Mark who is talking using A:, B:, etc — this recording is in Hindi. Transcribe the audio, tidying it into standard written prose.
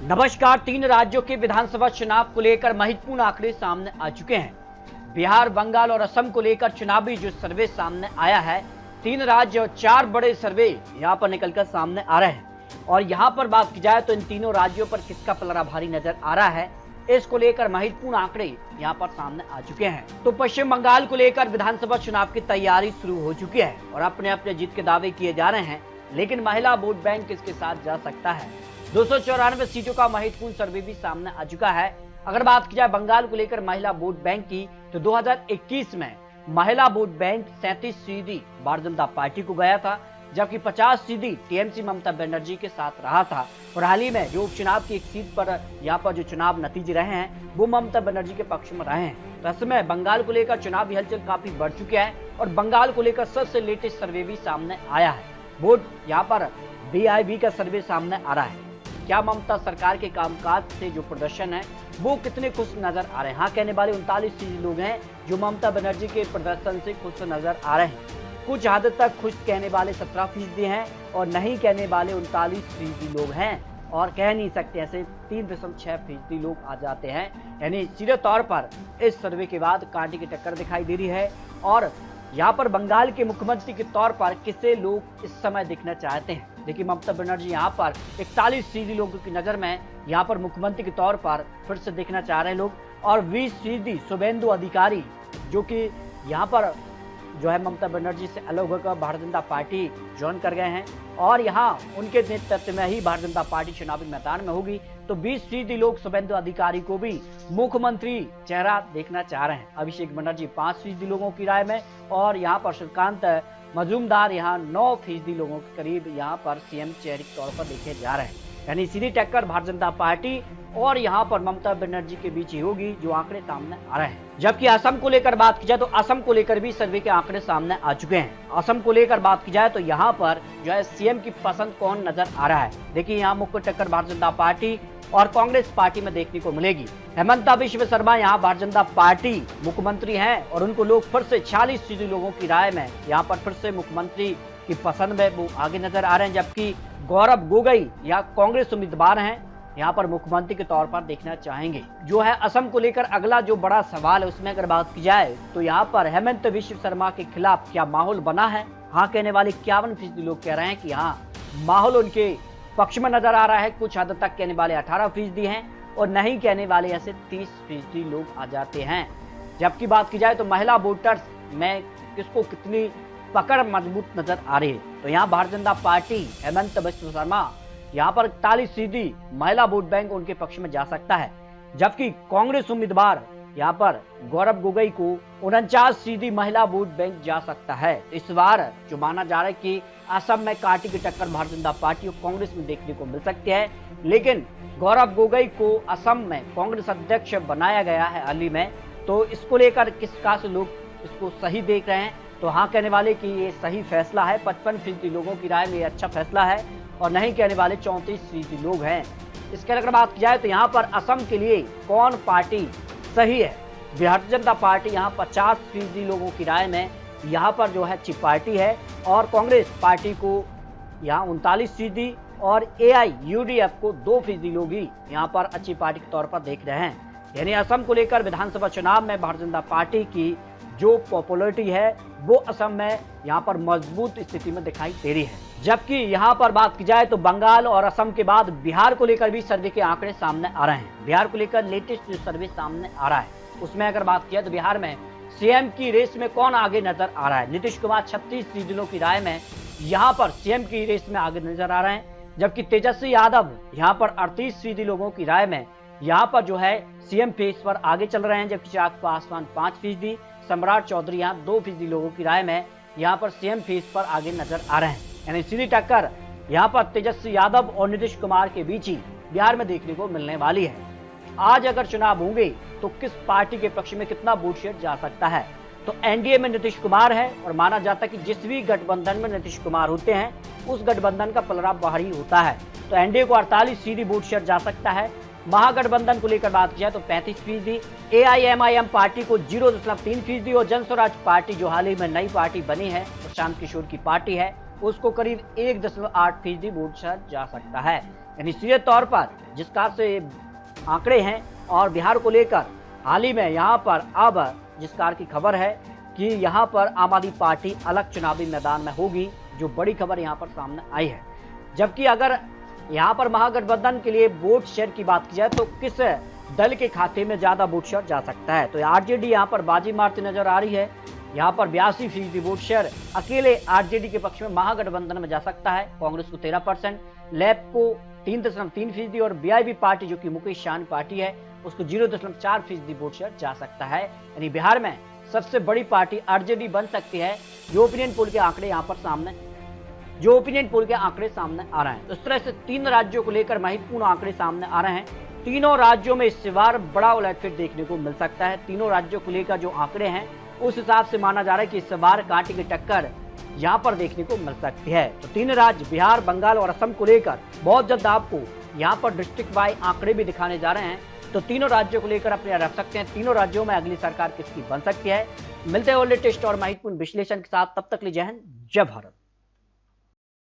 A: नमस्कार। 3 राज्यों के विधानसभा चुनाव को लेकर महत्वपूर्ण आंकड़े सामने आ चुके हैं। बिहार, बंगाल और असम को लेकर चुनावी जो सर्वे सामने आया है, 3 राज्य और 4 बड़े सर्वे यहां पर निकलकर सामने आ रहे हैं। और यहां पर बात की जाए तो इन तीनों राज्यों पर किसका पलड़ा भारी नजर आ रहा है, इसको लेकर महत्वपूर्ण आंकड़े यहां पर सामने आ चुके हैं। तो पश्चिम बंगाल को लेकर विधानसभा चुनाव की तैयारी शुरू हो चुकी है और अपने अपने जीत के दावे किए जा रहे हैं, लेकिन महिला वोट बैंक किसके साथ जा सकता है। 294 सीटों का महत्वपूर्ण सर्वे भी सामने आ चुका है। अगर बात की जाए बंगाल को लेकर महिला वोट बैंक की, तो 2021 में महिला vote bank 37% Bharatiya Janata party को गया था, जबकि 50% टीएमसी ममता बनर्जी के साथ रहा था। और हाल ही में जो उपचुनाव की एक सीट पर यहाँ पर जो चुनाव नतीजे रहे हैं, वो ममता बनर्जी के पक्ष में रहे हैं। तो ऐसे में बंगाल को लेकर चुनावी हलचल काफी बढ़ चुकी है और बंगाल को लेकर सबसे लेटेस्ट सर्वे भी सामने आया है। वोट यहाँ पर BIB का सर्वे सामने आ रहा है। क्या ममता सरकार के कामकाज से जो प्रदर्शन है वो कितने खुश नजर आ रहे हैं। हाँ कहने वाले 39% लोग हैं जो ममता बनर्जी के प्रदर्शन से खुश नजर आ रहे हैं। कुछ हद तक खुश कहने वाले 17% हैं और नहीं कहने वाले 39% लोग हैं। और कह नहीं सकते, ऐसे 3.6% लोग आ जाते हैं। यानी सीधे तौर पर इस सर्वे के बाद कांटे की टक्कर दिखाई दे रही है। और यहाँ पर बंगाल के मुख्यमंत्री के तौर पर किसे लोग इस समय देखना चाहते हैं। देखिए, ममता बनर्जी यहाँ पर 41% लोगों की नजर में यहाँ पर मुख्यमंत्री के तौर पर फिर से देखना चाह रहे हैं लोग। और 20% शुभेंदु अधिकारी, जो कि यहाँ पर जो है ममता बनर्जी से अलग होकर भारतीय जनता पार्टी ज्वाइन कर गए हैं और यहाँ उनके नेतृत्व में ही भारतीय जनता पार्टी चुनावी मैदान में होगी। तो 20% लोग शुभेंदु अधिकारी को भी मुख्यमंत्री चेहरा देखना चाह रहे हैं। अभिषेक बनर्जी 5% लोगों की राय में और यहाँ पर श्रीकांत मजूमदार यहाँ 9% लोगों के करीब यहाँ पर सीएम चेहरे के तौर पर देखे जा रहे हैं। यानी सीधी टक्कर भारतीय जनता पार्टी और यहाँ पर ममता बनर्जी के बीच ही होगी, जो आंकड़े सामने आ रहे हैं। जबकि असम को लेकर बात की जाए तो असम को लेकर भी सर्वे के आंकड़े सामने आ चुके हैं। असम को लेकर बात की जाए तो यहाँ पर जो है सीएम की पसंद कौन नजर आ रहा है। देखिए, यहाँ मुख्य टक्कर भारतीय जनता पार्टी और कांग्रेस पार्टी में देखने को मिलेगी। हेमंता बिश्व शर्मा यहाँ भारतीय जनता पार्टी मुख्यमंत्री हैं और उनको लोग फिर से 46% लोगों की राय में यहाँ पर फिर से मुख्यमंत्री की पसंद में वो आगे नजर आ रहे हैं। जबकि गौरव गोगोई यहाँ कांग्रेस उम्मीदवार हैं, यहाँ पर मुख्यमंत्री के तौर पर देखना चाहेंगे। जो है असम को लेकर अगला जो बड़ा सवाल है, उसमें अगर बात की जाए तो यहाँ पर हेमंत बिश्व शर्मा के खिलाफ क्या माहौल बना है। हाँ कहने वाले 51% लोग कह रहे हैं कि हाँ माहौल उनके पक्ष में नजर आ रहा है। कुछ हद तक कहने वाले 18% हैं और नहीं कहने वाले ऐसे 30% लोग आ जाते हैं। जबकि बात की जाए तो महिला वोटर्स में किसको कितनी पकड़ मजबूत नजर आ रही है, तो यहाँ भारतीय जनता पार्टी हेमंत बिश्व शर्मा यहाँ पर 41% महिला वोट बैंक उनके पक्ष में जा सकता है। जबकि कांग्रेस उम्मीदवार यहाँ पर गौरव गोगोई को 49% महिला वोट बैंक जा सकता है। इस बार जो माना जा रहा है कि असम में कांटे की टक्कर भारतीय जनता पार्टी और कांग्रेस में देखने को मिल सकती है, लेकिन गौरव गोगोई को असम में कांग्रेस अध्यक्ष बनाया गया है हाल ही में। तो इसको लेकर किस प्रकार से लोग इसको सही देख रहे हैं, तो हाँ कहने वाले कि ये सही फैसला है। 55% लोगों की राय में ये अच्छा फैसला है और नहीं कहने वाले 34% लोग हैं। इसके अगर बात की जाए तो यहाँ पर असम के लिए कौन पार्टी सही है। भारतीय जनता पार्टी यहाँ 50% लोगों की राय में यहाँ पर जो है अच्छी पार्टी है और कांग्रेस पार्टी को यहाँ 39% और AIUDF को 2% लोग ही यहाँ पर अच्छी पार्टी के तौर पर देख रहे हैं। यानी असम को लेकर विधानसभा चुनाव में भारतीय जनता पार्टी की जो पॉपुलरिटी है वो असम में यहाँ पर मजबूत स्थिति में दिखाई दे रही है। जबकि यहाँ पर बात की जाए तो बंगाल और असम के बाद बिहार को लेकर भी सर्वे के आंकड़े सामने आ रहे हैं। बिहार को लेकर लेटेस्ट जो सर्वे सामने आ रहा है, उसमें अगर बात किया तो बिहार में सीएम की रेस में कौन आगे नजर आ रहा है। नीतीश कुमार 36% की राय में यहाँ पर सीएम की रेस में आगे नजर आ रहे हैं। जबकि तेजस्वी यादव यहाँ पर 38% लोगों की राय में यहाँ पर जो है सीएम फेस पर आगे चल रहे हैं। जबकि चिराग पासवान 5%, सम्राट चौधरी यहाँ 2% लोगों की राय में यहाँ पर सीएम फेस पर आगे नजर आ रहे हैं। यानी सीधी टक्कर यहाँ पर तेजस्वी यादव और नीतीश कुमार के बीच ही बिहार में देखने को मिलने वाली है। आज अगर चुनाव होंगे तो किस पार्टी के पक्ष में कितना वोट शेयर जा सकता है, तो एनडीए में नीतीश कुमार है और माना जाता है कि जिस भी गठबंधन में नीतीश कुमार होते हैं उस गठबंधन का पलड़ा भारी होता है। तो एनडीए को 48% वोट शेयर जा सकता है। महागठबंधन को लेकर बात की जाए तो 35%, AIMIM पार्टी को 0.3% और जन स्वराज पार्टी जो हाल ही में नई पार्टी बनी है प्रशांत किशोर की पार्टी है, उसको करीब 1.8% वोट शेयर जा सकता है। यानी सीधे तौर पर जिस कार से आंकड़े हैं और बिहार को लेकर हाल ही में यहाँ पर अब जिस कार की खबर है कि यहाँ पर आम आदमी पार्टी अलग चुनावी मैदान में होगी, जो बड़ी खबर यहाँ पर सामने आई है। जबकि अगर यहाँ पर महागठबंधन के लिए वोट शेयर की बात की जाए तो किस दल के खाते में ज्यादा वोट शेयर जा सकता है, तो आरजेडी यहाँ पर बाजी मारती नजर आ रही है। यहाँ पर 82% वोट शेयर अकेले आरजेडी के पक्ष में महागठबंधन में जा सकता है। कांग्रेस को 13%, लैप को 3.3% और बीआईबी पार्टी जो कि मुकेश सहनी पार्टी है उसको 0.4% वोट शेयर जा सकता है। यानी बिहार में सबसे बड़ी पार्टी आरजेडी बन सकती है, जो ओपिनियन पोल के आंकड़े यहाँ पर सामने आ रहे हैं। तो इस तरह से 3 राज्यों को लेकर महत्वपूर्ण आंकड़े सामने आ रहे हैं। तीनों राज्यों में इस बार बड़ा उलटफेर देखने को मिल सकता है। तीनों राज्यों को लेकर जो आंकड़े हैं उस हिसाब से माना जा रहा है कि इस बार कांटे की टक्कर यहाँ पर देखने को मिल सकती है। तो 3 राज्य बिहार, बंगाल और असम को लेकर बहुत जल्द आपको यहाँ पर डिस्ट्रिक्ट वाइज आंकड़े भी दिखाने जा रहे हैं। तो तीनों राज्यों को लेकर अपने रख सकते हैं, तीनों राज्यों में अगली सरकार किसकी बन सकती है। मिलते हैं लेटेस्ट और महत्वपूर्ण विश्लेषण के साथ, तब तक के लिए जय हिंद, जय भारत।